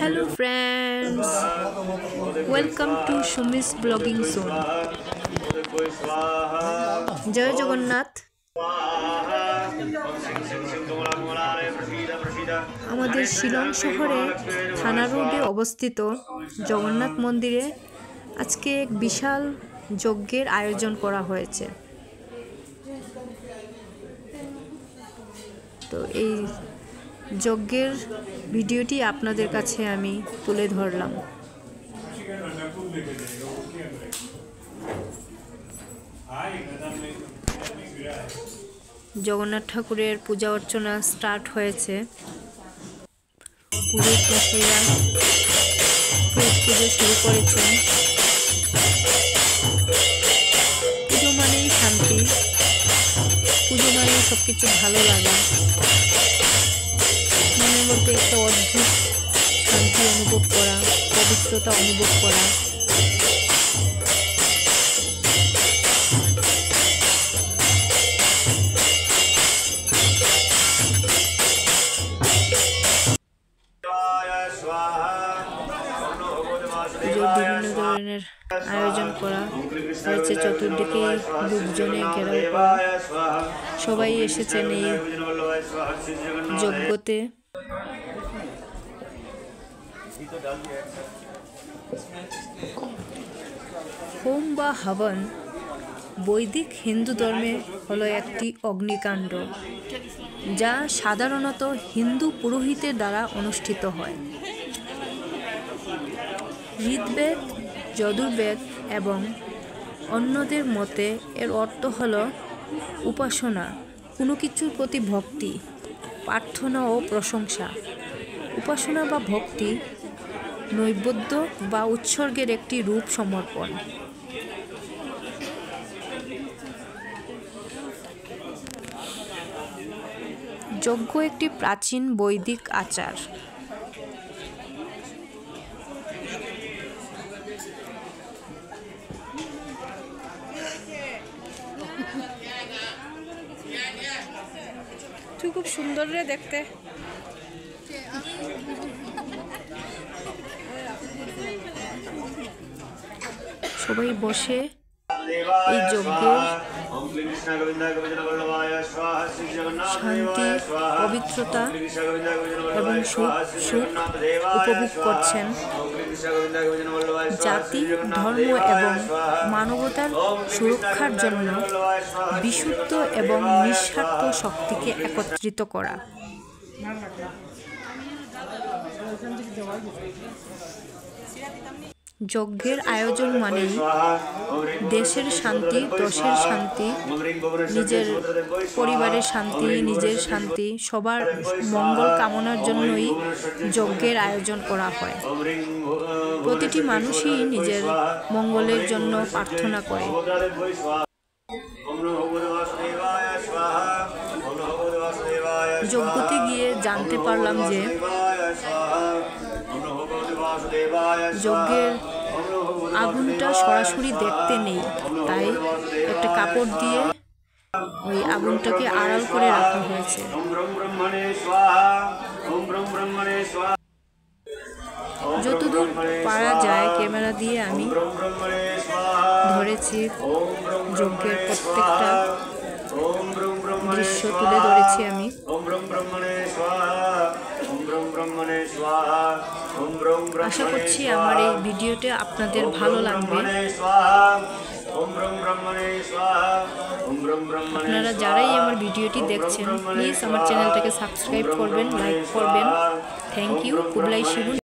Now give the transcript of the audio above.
Hello friends, welcome to Shumi's vlogging zone. জয় জগন্নাথ। আমাদের শিলং শহরে থানা রোডে অবস্থিত জগন্নাথ মন্দিরে আজকে এক বিশাল যজ্ঞের আয়োজন করা হয়েছে। তো এই যজ্ঞের ভিডিওটি আপনাদের কাছে আমি তুলে ধরলাম। জগন্নাথ ঠাকুরের পূজা অর্চনা স্টার্ট হয়েছে। পুরোহিত মশাইরা পুজো শুরু করেছেন। পুজো মানেই শান্তি, পুজো মানেই সবকিছু ভালো লাগা, মনের মধ্যে একটা অদ্ভুত শান্তি অনুভব করা, পবিত্রতা অনুভব করা। পুজোর বিভিন্ন ধরনের আয়োজন করা হয়েছে, চতুর্দিকে লোকজনে ঘেরাও করা। সবাই এসেছেন এই যজ্ঞতে। হোম বা হাবন বৈদিক হিন্দু ধর্মে হলো একটি অগ্নিকাণ্ড, যা সাধারণত হিন্দু পুরোহিতের দ্বারা অনুষ্ঠিত হয়। ঋগ্বেদ, যজুর্বেদ এবং অন্যদের মতে এর অর্থ হল উপাসনা, কোনো কিছুর প্রতি ভক্তি, প্রার্থনা ও প্রশংসা। উপাসনা বা ভক্তি নৈবেদ্য বা উৎসর্গের একটি রূপ সমর্পণ। যজ্ঞ একটি প্রাচীন বৈদিক আচার। তুই খুব সুন্দর রে দেখতে। সবাই বসে এই যজ্ঞের শান্তি, পবিত্রতা এবং সুখ উপভোগ করছেন। জাতি, ধর্ম এবং মানবতার সুরক্ষার জন্য বিশুদ্ধ এবং নিঃস্বার্থ শক্তিকে একত্রিত করা। যজ্ঞের আয়োজন মানেই দেশের শান্তি, দশের শান্তি, নিজের পরিবারের শান্তি, নিজের শান্তি, সবার মঙ্গল কামনার জন্যই যজ্ঞের আয়োজন করা হয়। প্রতিটি মানুষই নিজের মঙ্গলের জন্য প্রার্থনা করে। যজ্ঞতে গিয়ে জানতে পারলাম যে যজ্ঞের আগুনটা সরাসরি দেখতে নেই, তাই একটা কাপড় দিয়ে ওই আগুনটাকে আড়াল করে রাখা হয়েছে। যতদূর পারা যায় ক্যামেরা দিয়ে আমি ধরেছি, যজ্ঞের প্রত্যেকটা দৃশ্য তুলে ধরেছি আমি। আশা করছি আমার এই ভিডিওটা আপনাদের ভালো লাগবে। আপনারা যারাই আমার ভিডিওটি দেখছেন, প্লিজ আমার চ্যানেলটাকে সাবস্ক্রাইব করবেন, লাইক করবেন। Thank you. কুবলাই শিবু।